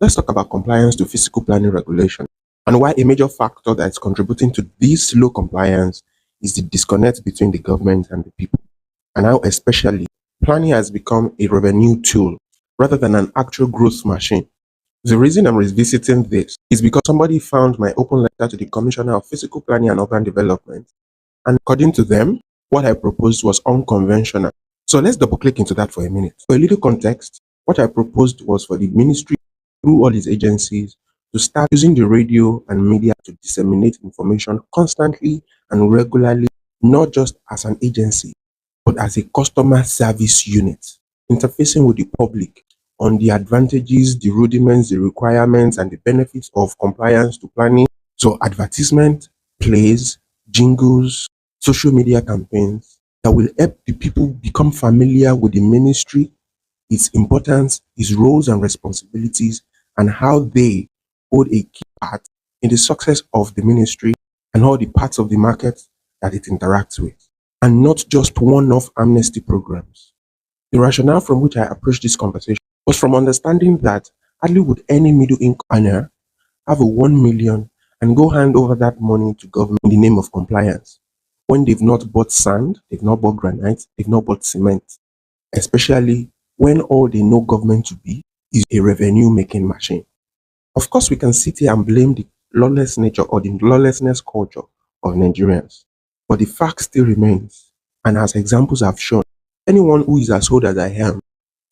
Let's talk about compliance to physical planning regulation and why a major factor that is contributing to this low compliance is the disconnect between the government and the people. And how, especially, planning has become a revenue tool rather than an actual growth machine. The reason I'm revisiting this is because somebody found my open letter to the Commissioner of Physical Planning and Urban Development, and according to them, what I proposed was unconventional. So let's double click into that for a minute. For a little context, what I proposed was for the ministry, through all its agencies, to start using the radio and media to disseminate information constantly and regularly, not just as an agency, but as a customer service unit, interfacing with the public on the advantages, the rudiments, the requirements, and the benefits of compliance to planning. So, advertisement, plays, jingles, social media campaigns that will help the people become familiar with the ministry, its importance, its roles and responsibilities, and how they hold a key part in the success of the ministry and all the parts of the market that it interacts with, and not just one-off amnesty programs. The rationale from which I approached this conversation was from understanding that hardly would any middle income earner have a 1 million and go hand over that money to government in the name of compliance when they've not bought sand, they've not bought granite, they've not bought cement, especially when all they know government to be is a revenue making machine. Of course, we can sit here and blame the lawless nature or the lawlessness culture of Nigerians, but the fact still remains. And as examples have shown, anyone who is as old as I am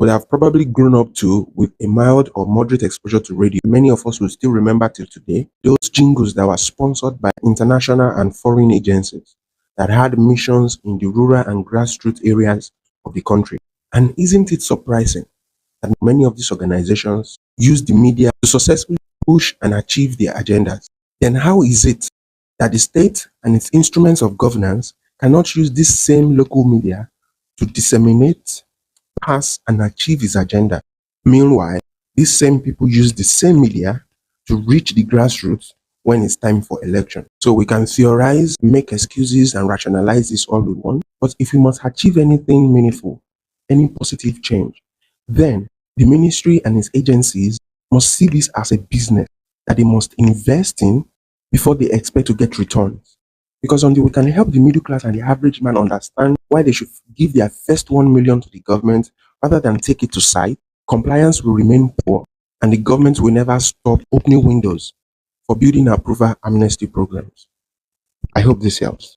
would have probably grown up to with a mild or moderate exposure to radio. Many of us will still remember till today those jingles that were sponsored by international and foreign agencies that had missions in the rural and grassroots areas of the country. And isn't it surprising that many of these organizations use the media to successfully push and achieve their agendas? Then how is it that the state and its instruments of governance cannot use this same local media to disseminate, pass, and achieve its agenda? Meanwhile, these same people use the same media to reach the grassroots when it's time for election. So we can theorize, make excuses, and rationalize this all we want. But if we must achieve anything meaningful, any positive change, then the ministry and its agencies must see this as a business that they must invest in before they expect to get returns. Because until we can help the middle class and the average man understand why they should give their first 1 million to the government rather than take it to site, compliance will remain poor and the government will never stop opening windows for building approval amnesty programs. I hope this helps.